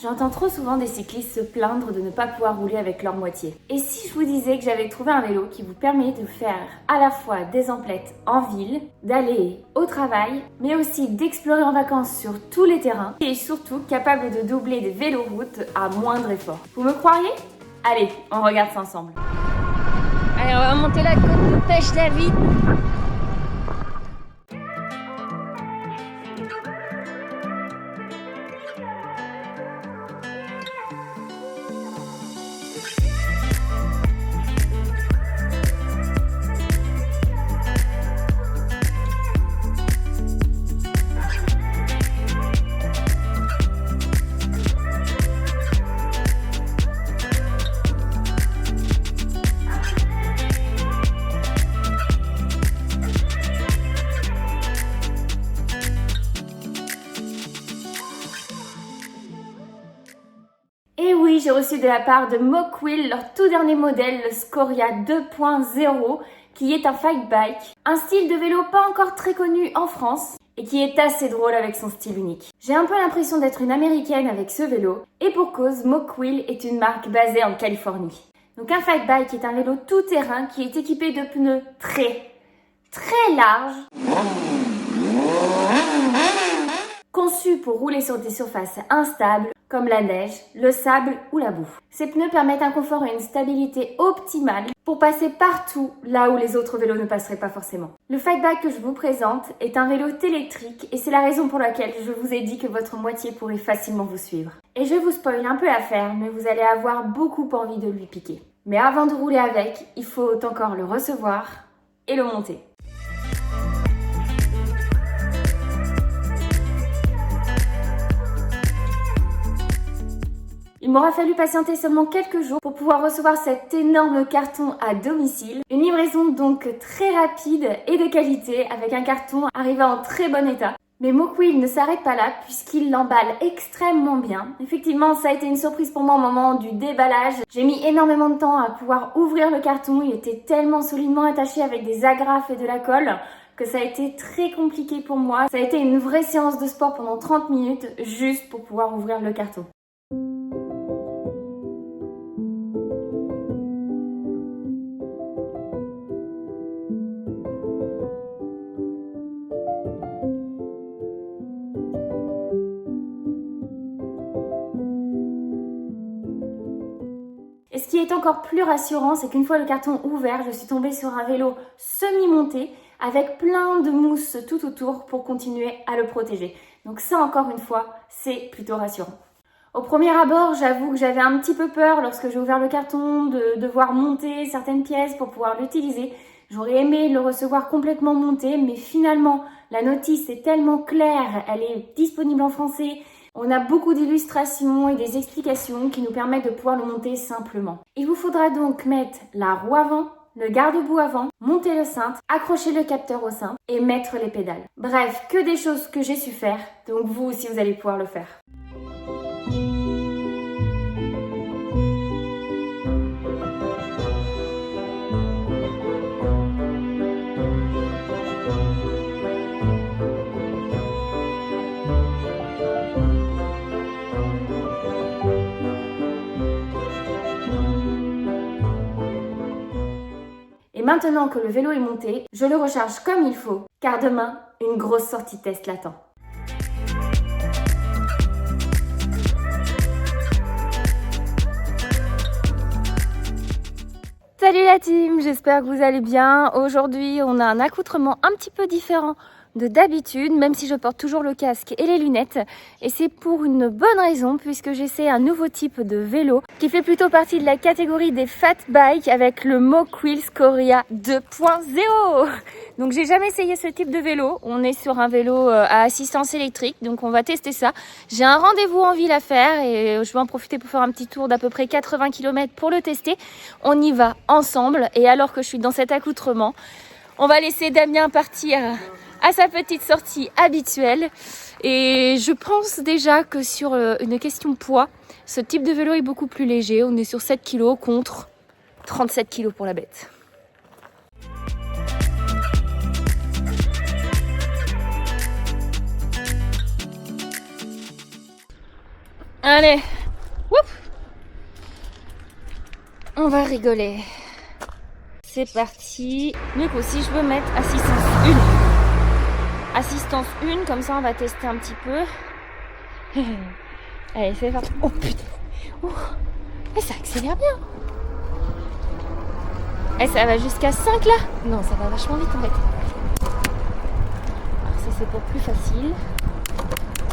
J'entends trop souvent des cyclistes se plaindre de ne pas pouvoir rouler avec leur moitié. Et si je vous disais que j'avais trouvé un vélo qui vous permet de faire à la fois des emplettes en ville, d'aller au travail, mais aussi d'explorer en vacances sur tous les terrains et surtout capable de doubler des véloroutes à moindre effort. Vous me croiriez? Allez, on regarde ça ensemble. Allez, on va monter la côte de Pêche David. Et oui, j'ai reçu de la part de Mokwill leur tout dernier modèle, le Scoria 2.0, qui est un fight bike, un style de vélo pas encore très connu en France et qui est assez drôle avec son style unique. J'ai un peu l'impression d'être une américaine avec ce vélo et pour cause, Mokwill est une marque basée en Californie. Donc un fight bike est un vélo tout terrain qui est équipé de pneus très larges, conçu pour rouler sur des surfaces instables comme la neige, le sable ou la boue. Ces pneus permettent un confort et une stabilité optimale pour passer partout là où les autres vélos ne passeraient pas forcément. Le fight bike que je vous présente est un vélo électrique et c'est la raison pour laquelle je vous ai dit que votre moitié pourrait facilement vous suivre. Et je vous spoil un peu l'affaire, mais vous allez avoir beaucoup envie de lui piquer. Mais avant de rouler avec, il faut encore le recevoir et le monter. Il m'aura fallu patienter seulement quelques jours pour pouvoir recevoir cet énorme carton à domicile. Une livraison donc très rapide et de qualité avec un carton arrivé en très bon état. Mais Mokwill ne s'arrête pas là puisqu'il l'emballe extrêmement bien. Effectivement, ça a été une surprise pour moi au moment du déballage. J'ai mis énormément de temps à pouvoir ouvrir le carton. Il était tellement solidement attaché avec des agrafes et de la colle que ça a été très compliqué pour moi. Ça a été une vraie séance de sport pendant 30 minutes juste pour pouvoir ouvrir le carton. Et ce qui est encore plus rassurant, c'est qu'une fois le carton ouvert, je suis tombée sur un vélo semi-monté avec plein de mousse tout autour pour continuer à le protéger. Donc ça, encore une fois, c'est plutôt rassurant. Au premier abord, j'avoue que j'avais un petit peu peur lorsque j'ai ouvert le carton de devoir monter certaines pièces pour pouvoir l'utiliser. J'aurais aimé le recevoir complètement monté, mais finalement, la notice est tellement claire, elle est disponible en français. On a beaucoup d'illustrations et des explications qui nous permettent de pouvoir le monter simplement. Il vous faudra donc mettre la roue avant, le garde-boue avant, monter le cintre, accrocher le capteur au cintre et mettre les pédales. Bref, que des choses que j'ai su faire, donc vous aussi vous allez pouvoir le faire. Et maintenant que le vélo est monté, je le recharge comme il faut, car demain, une grosse sortie test l'attend. Salut la team, j'espère que vous allez bien. Aujourd'hui, on a un accoutrement un petit peu différent de d'habitude, même si je porte toujours le casque et les lunettes. Et c'est pour une bonne raison, puisque j'essaie un nouveau type de vélo qui fait plutôt partie de la catégorie des fat bikes avec le Mokwill Scoria 2.0. Donc j'ai jamais essayé ce type de vélo. On est sur un vélo à assistance électrique, donc on va tester ça. J'ai un rendez-vous en ville à faire et je vais en profiter pour faire un petit tour d'à peu près 80 km pour le tester. On y va ensemble et alors que je suis dans cet accoutrement, on va laisser Damien partir à sa petite sortie habituelle. Et je pense déjà que sur une question poids, ce type de vélo est beaucoup plus léger. On est sur 7 kg contre 37 kg pour la bête. Allez, ouf. On va rigoler. C'est parti. Du coup, si je veux mettre assistance 1. Assistance 1, comme ça on va tester un petit peu. Allez, c'est parti. Oh putain. Mais ça accélère bien. Et ça va jusqu'à 5 là. Non, ça va vachement vite en fait. Alors ça c'est pour plus facile.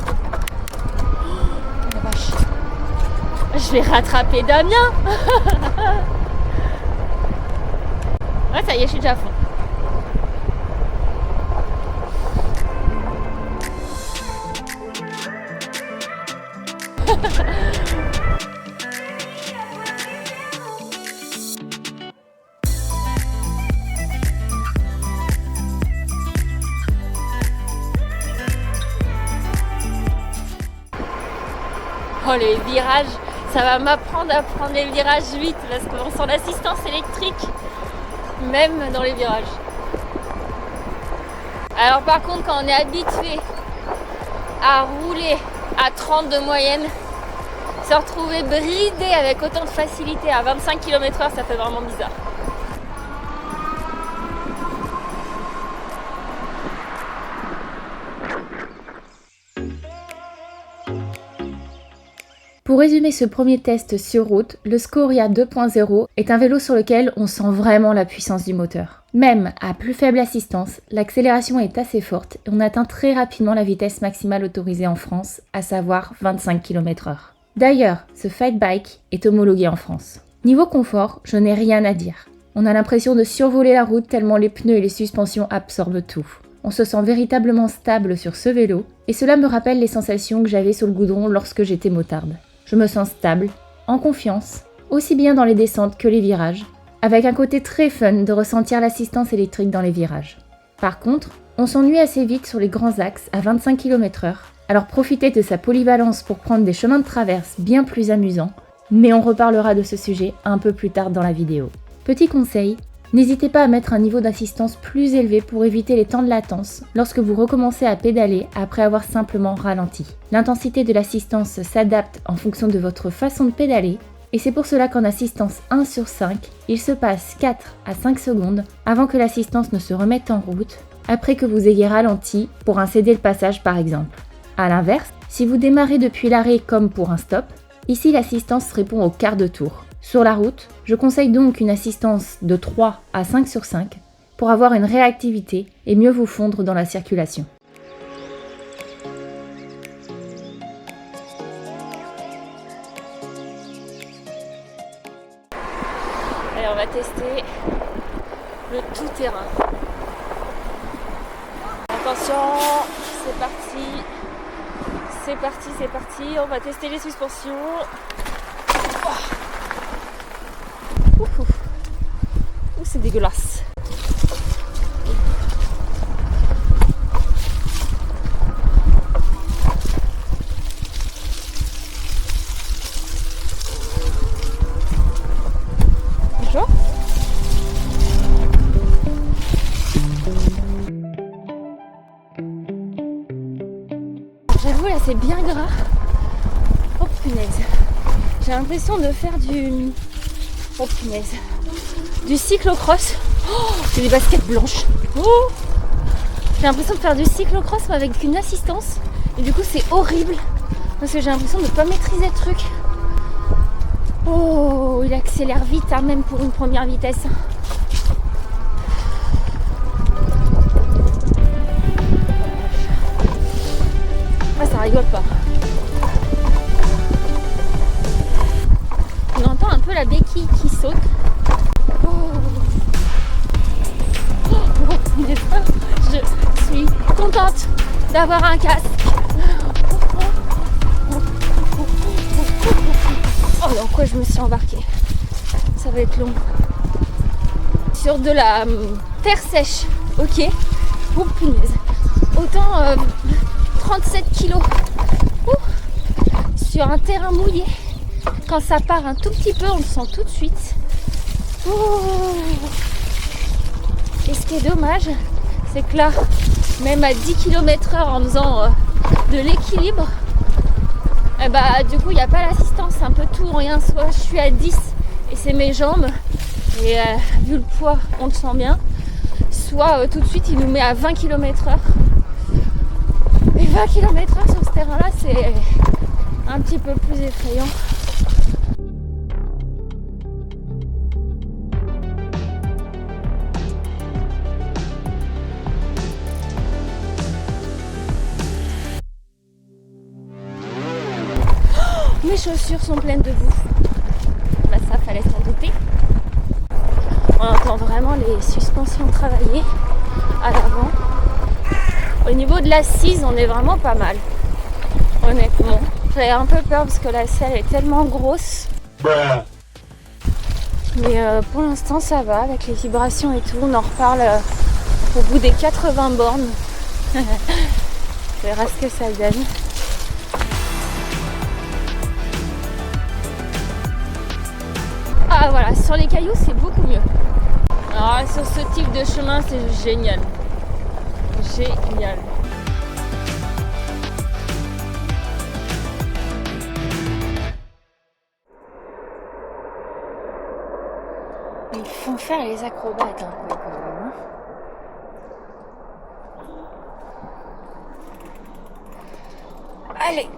Oh la vache. Je vais rattraper Damien. Ouais, ça y est, je suis déjà à fond. Oh, les virages, ça va m'apprendre à prendre les virages vite parce qu'on sent l'assistance électrique même dans les virages. Alors par contre, quand on est habitué à rouler à 30 de moyenne, se retrouver bridé avec autant de facilité à 25 km/h, ça fait vraiment bizarre. Pour résumer ce premier test sur route, le Scoria 2.0 est un vélo sur lequel on sent vraiment la puissance du moteur. Même à plus faible assistance, l'accélération est assez forte et on atteint très rapidement la vitesse maximale autorisée en France, à savoir 25 km/h. D'ailleurs, ce Fight Bike est homologué en France. Niveau confort, je n'ai rien à dire. On a l'impression de survoler la route tellement les pneus et les suspensions absorbent tout. On se sent véritablement stable sur ce vélo et cela me rappelle les sensations que j'avais sur le goudron lorsque j'étais motarde. Je me sens stable, en confiance, aussi bien dans les descentes que les virages, avec un côté très fun de ressentir l'assistance électrique dans les virages. Par contre, on s'ennuie assez vite sur les grands axes à 25 km/h, alors profitez de sa polyvalence pour prendre des chemins de traverse bien plus amusants, mais on reparlera de ce sujet un peu plus tard dans la vidéo. Petit conseil, n'hésitez pas à mettre un niveau d'assistance plus élevé pour éviter les temps de latence lorsque vous recommencez à pédaler après avoir simplement ralenti. L'intensité de l'assistance s'adapte en fonction de votre façon de pédaler et c'est pour cela qu'en assistance 1 sur 5, il se passe 4 à 5 secondes avant que l'assistance ne se remette en route, après que vous ayez ralenti pour un céder le passage par exemple. A l'inverse, si vous démarrez depuis l'arrêt comme pour un stop, ici l'assistance répond au quart de tour. Sur la route, je conseille donc une assistance de 3 à 5 sur 5 pour avoir une réactivité et mieux vous fondre dans la circulation. Allez, on va tester le tout-terrain. Attention, c'est parti. C'est parti, c'est parti. On va tester les suspensions. C'est dégueulasse. Bonjour. J'avoue là c'est bien gras. Oh punaise. J'ai l'impression de faire du... Oh punaise. Du cyclocross. Oh, j'ai des baskets blanches. Oh, j'ai l'impression de faire du cyclocross mais avec une assistance. Et du coup c'est horrible. Parce que j'ai l'impression de ne pas maîtriser le truc. Oh, il accélère vite hein, même pour une première vitesse. Ah, ça rigole pas. On entend un peu la béquille qui saute. Je suis contente d'avoir un casque. Oh, dans quoi je me suis embarquée. Ça va être long. Sur de la terre sèche, ok. Oh punaise. Autant 37 kilos. Sur un terrain mouillé. Quand ça part un tout petit peu, on le sent tout de suite. Et ce qui est dommage, c'est que là, même à 10 km/h en faisant de l'équilibre, Et bah du coup il n'y a pas l'assistance, c'est un peu tout ou rien, soit je suis à 10 et c'est mes jambes et vu le poids on le sent bien, soit tout de suite il nous met à 20 km/h. Et 20 km/h sur ce terrain là c'est un petit peu plus effrayant. Mes chaussures sont pleines de boue. Bah ça fallait s'en douter. On entend vraiment les suspensions travailler à l'avant. Au niveau de l'assise, on est vraiment pas mal. Honnêtement. J'avais un peu peur parce que la selle est tellement grosse. Mais pour l'instant ça va avec les vibrations et tout. On en reparle au bout des 80 bornes. On verra ce que ça donne. Ah voilà, sur les cailloux c'est beaucoup mieux. Alors sur ce type de chemin c'est génial. Génial. Ils font faire les acrobates un peu quand même. Hein. Allez.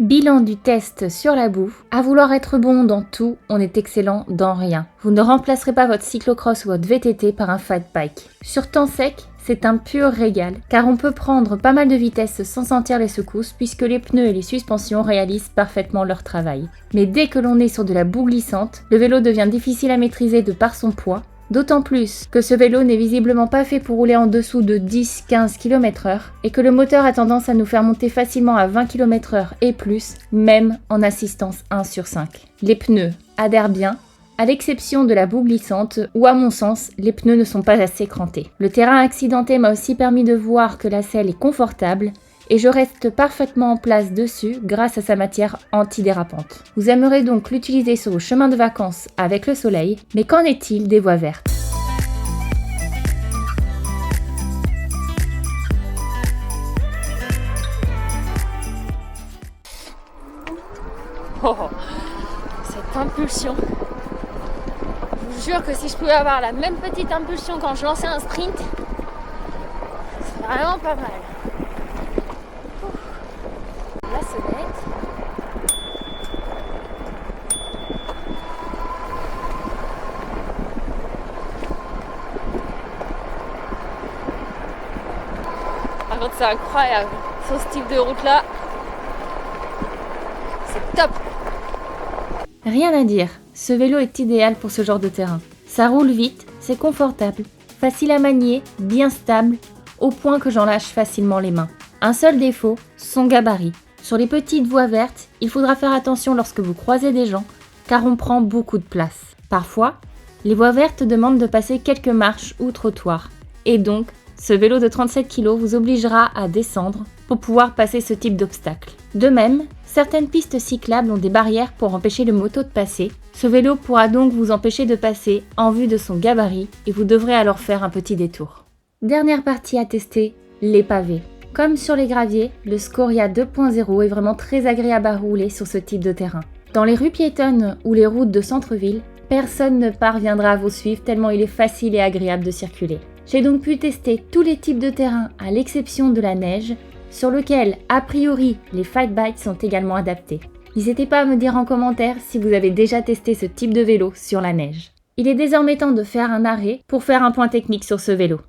Bilan du test sur la boue. À vouloir être bon dans tout, on est excellent dans rien. Vous ne remplacerez pas votre cyclocross ou votre VTT par un fat bike. Sur temps sec, c'est un pur régal, car on peut prendre pas mal de vitesse sans sentir les secousses, puisque les pneus et les suspensions réalisent parfaitement leur travail. Mais dès que l'on est sur de la boue glissante, le vélo devient difficile à maîtriser de par son poids, d'autant plus que ce vélo n'est visiblement pas fait pour rouler en dessous de 10-15 km/h et que le moteur a tendance à nous faire monter facilement à 20 km/h et plus, même en assistance 1/5. Les pneus adhèrent bien, à l'exception de la boue glissante où à mon sens, les pneus ne sont pas assez crantés. Le terrain accidenté m'a aussi permis de voir que la selle est confortable et je reste parfaitement en place dessus grâce à sa matière antidérapante. Vous aimerez donc l'utiliser sur vos chemins de vacances avec le soleil, mais qu'en est-il des voies vertes ? Oh, cette impulsion. Je vous jure que si je pouvais avoir la même petite impulsion quand je lançais un sprint, c'est vraiment pas mal. La sonnette. Par contre c'est incroyable, sur ce type de route là, c'est top. Rien à dire, ce vélo est idéal pour ce genre de terrain. Ça roule vite, c'est confortable, facile à manier, bien stable, au point que j'en lâche facilement les mains. Un seul défaut, son gabarit. Sur les petites voies vertes, il faudra faire attention lorsque vous croisez des gens, car on prend beaucoup de place. Parfois, les voies vertes demandent de passer quelques marches ou trottoirs, et donc, ce vélo de 37 kg vous obligera à descendre pour pouvoir passer ce type d'obstacle. De même, certaines pistes cyclables ont des barrières pour empêcher le moto de passer. Ce vélo pourra donc vous empêcher de passer en vue de son gabarit et vous devrez alors faire un petit détour. Dernière partie à tester, les pavés. Comme sur les graviers, le Scoria 2.0 est vraiment très agréable à rouler sur ce type de terrain. Dans les rues piétonnes ou les routes de centre-ville, personne ne parviendra à vous suivre tellement il est facile et agréable de circuler. J'ai donc pu tester tous les types de terrains à l'exception de la neige, sur lequel, a priori, les fight bikes sont également adaptés. N'hésitez pas à me dire en commentaire si vous avez déjà testé ce type de vélo sur la neige. Il est désormais temps de faire un arrêt pour faire un point technique sur ce vélo.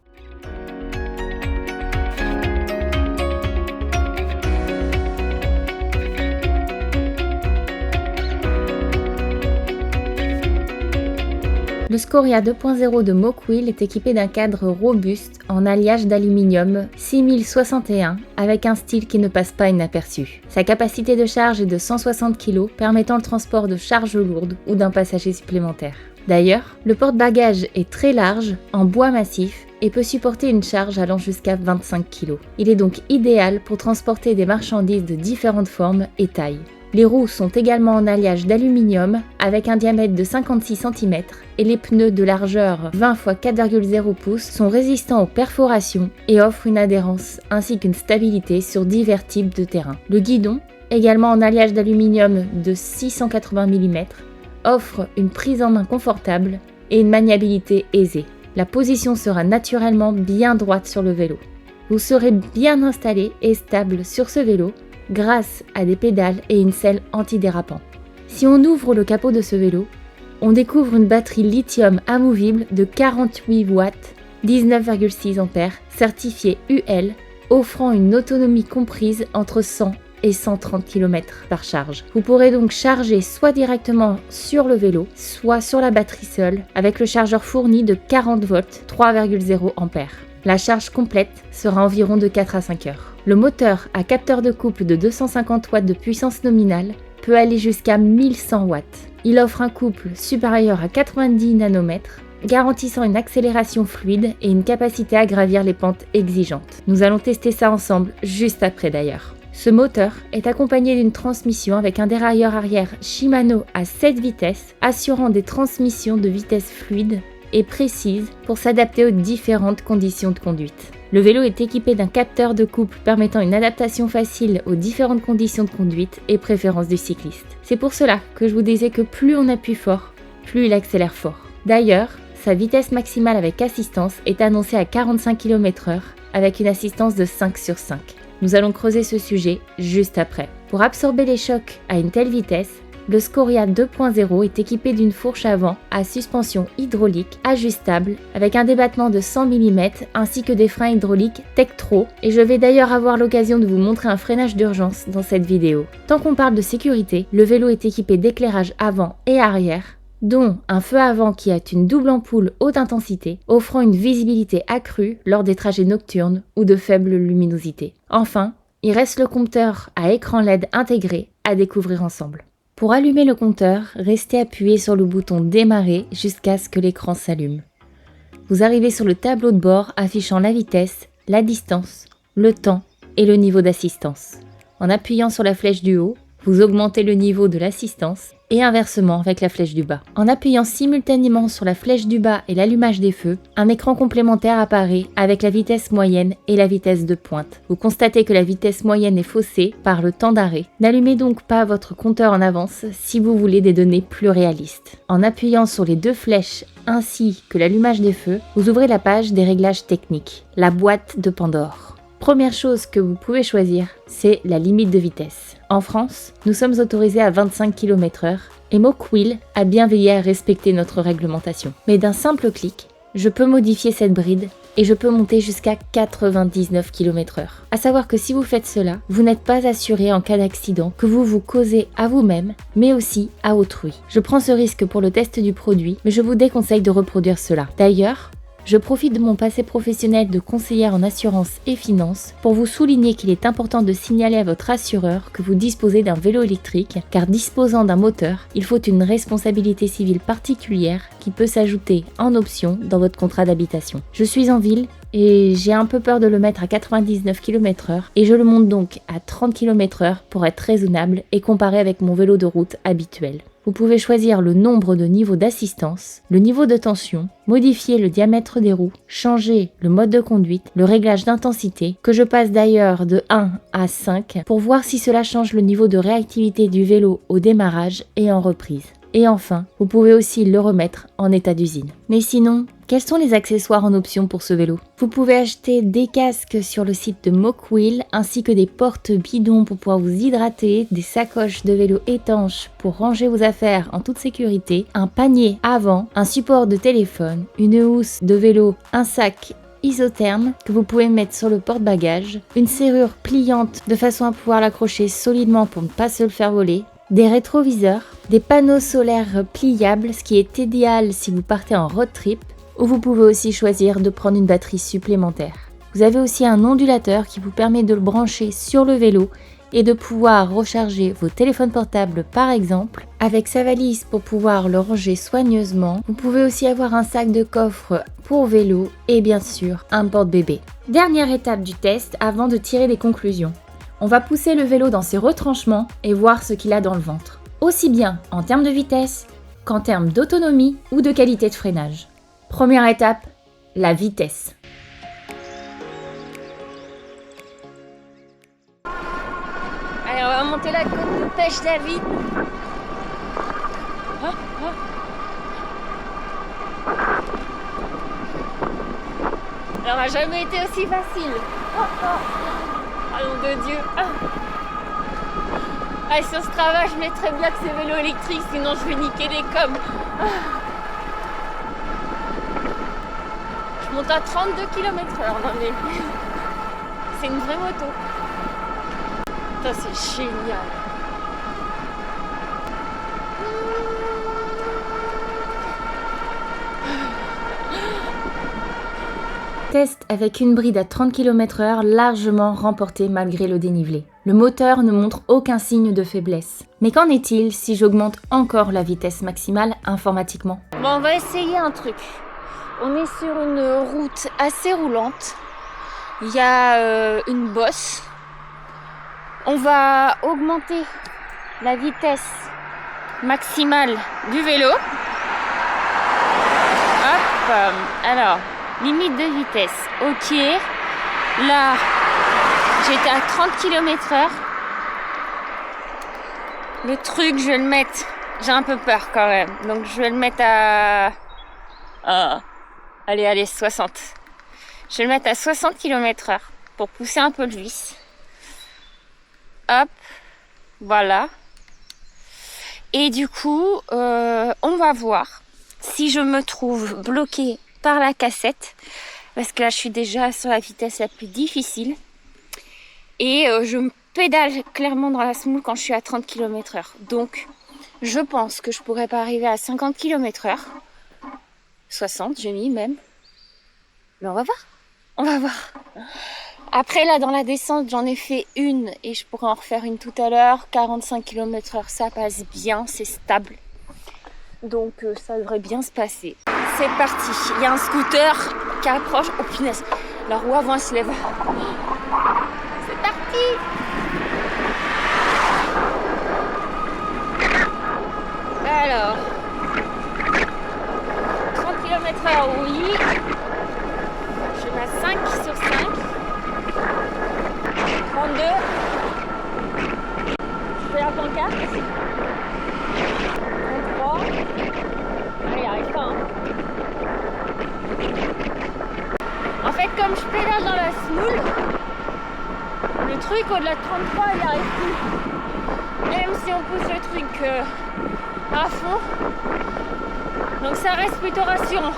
Le Scoria 2.0 de Mocwheel est équipé d'un cadre robuste en alliage d'aluminium 6061 avec un style qui ne passe pas inaperçu. Sa capacité de charge est de 160 kg permettant le transport de charges lourdes ou d'un passager supplémentaire. D'ailleurs, le porte-bagages est très large, en bois massif et peut supporter une charge allant jusqu'à 25 kg. Il est donc idéal pour transporter des marchandises de différentes formes et tailles. Les roues sont également en alliage d'aluminium avec un diamètre de 56 cm et les pneus de largeur 20 x 4,0 pouces sont résistants aux perforations et offrent une adhérence ainsi qu'une stabilité sur divers types de terrain. Le guidon, également en alliage d'aluminium de 680 mm, offre une prise en main confortable et une maniabilité aisée. La position sera naturellement bien droite sur le vélo. Vous serez bien installé et stable sur ce vélo grâce à des pédales et une selle antidérapant. Si on ouvre le capot de ce vélo, on découvre une batterie lithium amovible de 48 watts, 19,6 ampères, certifiée UL, offrant une autonomie comprise entre 100 et 130 km par charge. Vous pourrez donc charger soit directement sur le vélo, soit sur la batterie seule, avec le chargeur fourni de 40 volts, 3,0 ampères. La charge complète sera environ de 4 à 5 heures. Le moteur à capteur de couple de 250 watts de puissance nominale peut aller jusqu'à 1100 watts. Il offre un couple supérieur à 90 nanomètres, garantissant une accélération fluide et une capacité à gravir les pentes exigeantes. Nous allons tester ça ensemble juste après d'ailleurs. Ce moteur est accompagné d'une transmission avec un dérailleur arrière Shimano à 7 vitesses, assurant des transmissions de vitesse fluide et précise pour s'adapter aux différentes conditions de conduite. Le vélo est équipé d'un capteur de couple permettant une adaptation facile aux différentes conditions de conduite et préférences du cycliste. C'est pour cela que je vous disais que plus on appuie fort, plus il accélère fort. D'ailleurs, sa vitesse maximale avec assistance est annoncée à 45 km/h avec une assistance de 5 sur 5. Nous allons creuser ce sujet juste après. Pour absorber les chocs à une telle vitesse, le Scoria 2.0 est équipé d'une fourche avant à suspension hydraulique ajustable avec un débattement de 100 mm ainsi que des freins hydrauliques Tektro, et je vais d'ailleurs avoir l'occasion de vous montrer un freinage d'urgence dans cette vidéo. Tant qu'on parle de sécurité, le vélo est équipé d'éclairage avant et arrière, dont un feu avant qui a une double ampoule haute intensité, offrant une visibilité accrue lors des trajets nocturnes ou de faible luminosité. Enfin, il reste le compteur à écran LED intégré à découvrir ensemble. Pour allumer le compteur, restez appuyé sur le bouton démarrer jusqu'à ce que l'écran s'allume. Vous arrivez sur le tableau de bord affichant la vitesse, la distance, le temps et le niveau d'assistance. En appuyant sur la flèche du haut, vous augmentez le niveau de l'assistance et inversement avec la flèche du bas. En appuyant simultanément sur la flèche du bas et l'allumage des feux, un écran complémentaire apparaît avec la vitesse moyenne et la vitesse de pointe. Vous constatez que la vitesse moyenne est faussée par le temps d'arrêt. N'allumez donc pas votre compteur en avance si vous voulez des données plus réalistes. En appuyant sur les deux flèches ainsi que l'allumage des feux, vous ouvrez la page des réglages techniques, la boîte de Pandore. Première chose que vous pouvez choisir, c'est la limite de vitesse. En France, nous sommes autorisés à 25 km/h et Mocwheel a bien veillé à respecter notre réglementation. Mais d'un simple clic, je peux modifier cette bride et je peux monter jusqu'à 99 km/h. À savoir que si vous faites cela, vous n'êtes pas assuré en cas d'accident que vous vous causez à vous-même, mais aussi à autrui. Je prends ce risque pour le test du produit, mais je vous déconseille de reproduire cela. D'ailleurs, je profite de mon passé professionnel de conseillère en assurance et finance pour vous souligner qu'il est important de signaler à votre assureur que vous disposez d'un vélo électrique, car disposant d'un moteur, il faut une responsabilité civile particulière qui peut s'ajouter en option dans votre contrat d'habitation. Je suis en ville et j'ai un peu peur de le mettre à 99 km/h et je le monte donc à 30 km/h pour être raisonnable et comparé avec mon vélo de route habituel. Vous pouvez choisir le nombre de niveaux d'assistance, le niveau de tension, modifier le diamètre des roues, changer le mode de conduite, le réglage d'intensité, que je passe d'ailleurs de 1 à 5 pour voir si cela change le niveau de réactivité du vélo au démarrage et en reprise. Et enfin, vous pouvez aussi le remettre en état d'usine. Mais sinon, quels sont les accessoires en option pour ce vélo? Vous pouvez acheter des casques sur le site de Mocwheel ainsi que des portes bidons pour pouvoir vous hydrater, des sacoches de vélo étanches pour ranger vos affaires en toute sécurité, un panier avant, un support de téléphone, une housse de vélo, un sac isotherme que vous pouvez mettre sur le porte-bagages, une serrure pliante de façon à pouvoir l'accrocher solidement pour ne pas se le faire voler, des rétroviseurs, des panneaux solaires pliables, ce qui est idéal si vous partez en road trip, ou vous pouvez aussi choisir de prendre une batterie supplémentaire. Vous avez aussi un ondulateur qui vous permet de le brancher sur le vélo et de pouvoir recharger vos téléphones portables par exemple, avec sa valise pour pouvoir le ranger soigneusement. Vous pouvez aussi avoir un sac de coffre pour vélo et bien sûr un porte-bébé. Dernière étape du test avant de tirer des conclusions. On va pousser le vélo dans ses retranchements et voir ce qu'il a dans le ventre. Aussi bien en termes de vitesse qu'en termes d'autonomie ou de qualité de freinage. Première étape, la vitesse. Allez, on va monter la côte de Pêche-la-Vie. Ça n'a jamais été aussi facile. Allons de Dieu. Ah, sur ce travail, je mettrais bien que c'est vélo électrique, sinon je vais niquer les coms. Je monte à 32 km/h. Non mais c'est une vraie moto. Ça c'est génial. Test avec une bride à 30 km/h largement remporté malgré le dénivelé. Le moteur ne montre aucun signe de faiblesse. Mais qu'en est-il si j'augmente encore la vitesse maximale informatiquement? Bon, on va essayer un truc. On est sur une route assez roulante. Il y a une bosse. On va augmenter la vitesse maximale du vélo. Hop, alors, limite de vitesse. Ok, là, j'étais à 30 km/h. Le truc, je vais le mettre, j'ai un peu peur quand même. Donc je vais le mettre à... allez, 60. Je vais le mettre à 60 km/h pour pousser un peu le vis. Hop, voilà. Et du coup, on va voir si je me trouve bloquée par la cassette. Parce que là, je suis déjà sur la vitesse la plus difficile. Et je me pédale clairement dans la semoule quand je suis à 30 km/h. Donc, je pense que je pourrais pas arriver à 50 km/h. 60, j'ai mis même. Mais on va voir. On va voir. Après, là, dans la descente, j'en ai fait une et je pourrais en refaire une tout à l'heure. 45 km/h, ça passe bien, c'est stable. Donc, ça devrait bien se passer. C'est parti. Il y a un scooter qui approche. Oh punaise, la roue avant elle se lève. C'est parti. Alors, 30 km/h, oui. Je suis à 5 sur 5. 32. Je fais la pancarte. 33. Ah, il arrive pas, hein. En fait, comme je pédale dans la semoule, le truc au-delà de 33, il arrive plus. Même si on pousse le truc à fond. Donc ça reste plutôt rassurant.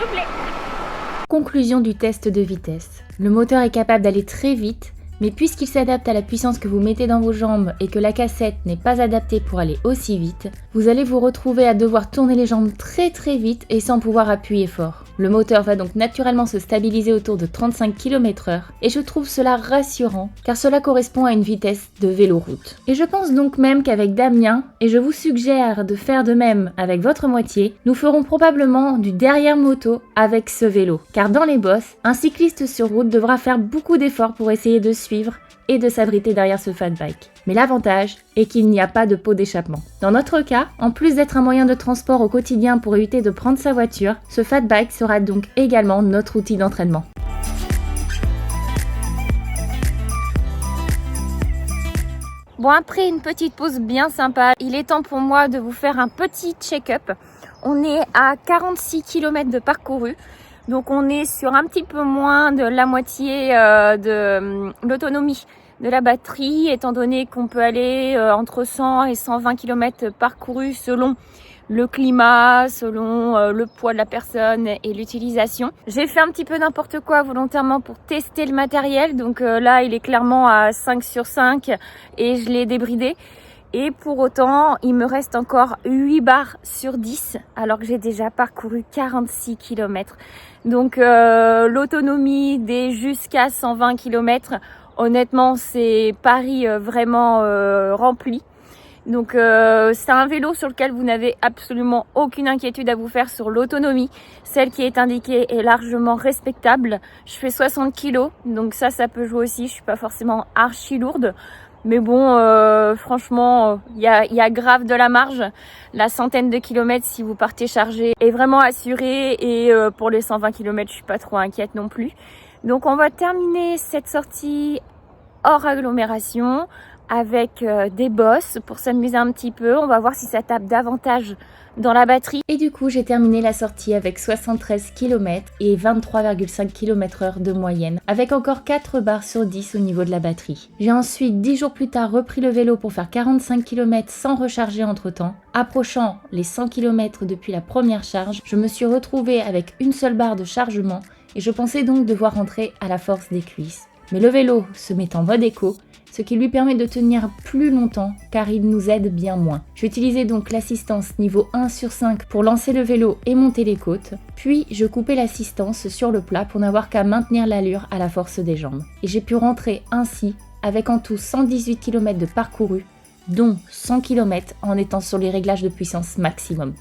Doublé. Conclusion du test de vitesse. Le moteur est capable d'aller très vite, mais puisqu'il s'adapte à la puissance que vous mettez dans vos jambes et que la cassette n'est pas adaptée pour aller aussi vite, vous allez vous retrouver à devoir tourner les jambes très vite et sans pouvoir appuyer fort. Le moteur va donc naturellement se stabiliser autour de 35 km/h et je trouve cela rassurant car cela correspond à une vitesse de véloroute. Et je pense donc même qu'avec Damien, et je vous suggère de faire de même avec votre moitié, nous ferons probablement du derrière moto avec ce vélo. Car dans les bosses, un cycliste sur route devra faire beaucoup d'efforts pour essayer de suivre et de s'abriter derrière ce fat bike. Mais l'avantage est qu'il n'y a pas de pot d'échappement. Dans notre cas, en plus d'être un moyen de transport au quotidien pour éviter de prendre sa voiture, ce fat bike sera donc également notre outil d'entraînement. Bon, après une petite pause bien sympa, il est temps pour moi de vous faire un petit check-up. On est à 46 km de parcouru. Donc on est sur un petit peu moins de la moitié de l'autonomie de la batterie, étant donné qu'on peut aller entre 100 et 120 km parcourus selon le climat, selon le poids de la personne et l'utilisation. J'ai fait un petit peu n'importe quoi volontairement pour tester le matériel. Donc là, il est clairement à 5 sur 5 et je l'ai débridé. Et pour autant, il me reste encore 8 barres sur 10 alors que j'ai déjà parcouru 46 km. Donc l'autonomie des jusqu'à 120 km, honnêtement, c'est pari vraiment rempli. Donc c'est un vélo sur lequel vous n'avez absolument aucune inquiétude à vous faire sur l'autonomie. Celle qui est indiquée est largement respectable. Je fais 60 kg, donc ça peut jouer aussi. Je suis pas forcément archi lourde. Mais bon, franchement, il y a grave de la marge. La centaine de kilomètres, si vous partez chargé, est vraiment assurée. Et pour les 120 km, je suis pas trop inquiète non plus. Donc on va terminer cette sortie hors agglomération avec des bosses pour s'amuser un petit peu. On va voir si ça tape davantage dans la batterie. Et du coup, j'ai terminé la sortie avec 73 km et 23,5 km/h de moyenne, avec encore 4 barres sur 10 au niveau de la batterie. J'ai ensuite 10 jours plus tard repris le vélo pour faire 45 km sans recharger entre temps. Approchant les 100 km depuis la première charge, je me suis retrouvée avec une seule barre de chargement et je pensais donc devoir rentrer à la force des cuisses. Mais le vélo se met en mode éco, ce qui lui permet de tenir plus longtemps car il nous aide bien moins. J'utilisais donc l'assistance niveau 1 sur 5 pour lancer le vélo et monter les côtes, puis je coupais l'assistance sur le plat pour n'avoir qu'à maintenir l'allure à la force des jambes. Et j'ai pu rentrer ainsi avec en tout 118 km de parcouru, dont 100 km en étant sur les réglages de puissance maximum.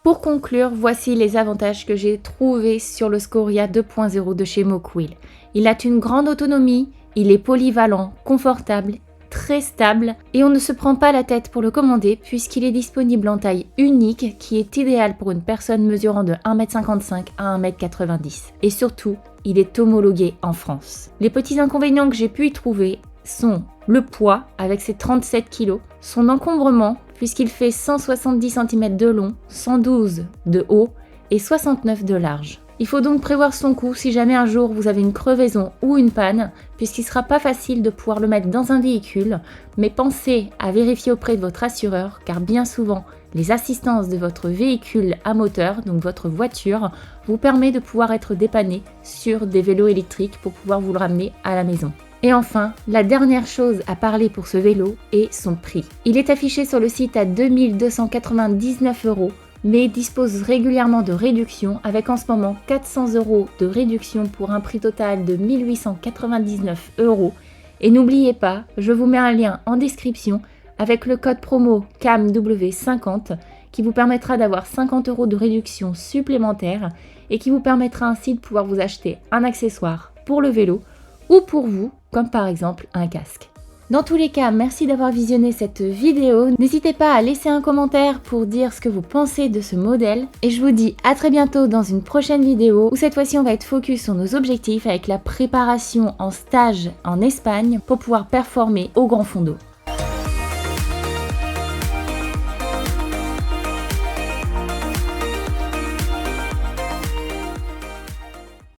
Pour conclure, voici les avantages que j'ai trouvés sur le Scoria 2.0 de chez Mokwill. Il a une grande autonomie, il est polyvalent, confortable, très stable et on ne se prend pas la tête pour le commander puisqu'il est disponible en taille unique qui est idéale pour une personne mesurant de 1,55 m à 1,90 m. Et surtout, il est homologué en France. Les petits inconvénients que j'ai pu y trouver sont le poids avec ses 37 kg, son encombrement puisqu'il fait 170 cm de long, 112 de haut et 69 de large. Il faut donc prévoir son coût si jamais un jour vous avez une crevaison ou une panne, puisqu'il ne sera pas facile de pouvoir le mettre dans un véhicule, mais pensez à vérifier auprès de votre assureur, car bien souvent, les assistances de votre véhicule à moteur, donc votre voiture, vous permet de pouvoir être dépanné sur des vélos électriques pour pouvoir vous le ramener à la maison. Et enfin, la dernière chose à parler pour ce vélo est son prix. Il est affiché sur le site à 2299 €, mais dispose régulièrement de réductions avec en ce moment 400 € de réduction pour un prix total de 1899 €. Et n'oubliez pas, je vous mets un lien en description avec le code promo CAMW50 qui vous permettra d'avoir 50 € de réduction supplémentaire et qui vous permettra ainsi de pouvoir vous acheter un accessoire pour le vélo ou pour vous, comme par exemple un casque. Dans tous les cas, merci d'avoir visionné cette vidéo. N'hésitez pas à laisser un commentaire pour dire ce que vous pensez de ce modèle. Et je vous dis à très bientôt dans une prochaine vidéo où cette fois-ci on va être focus sur nos objectifs avec la préparation en stage en Espagne pour pouvoir performer au grand fond d'eau.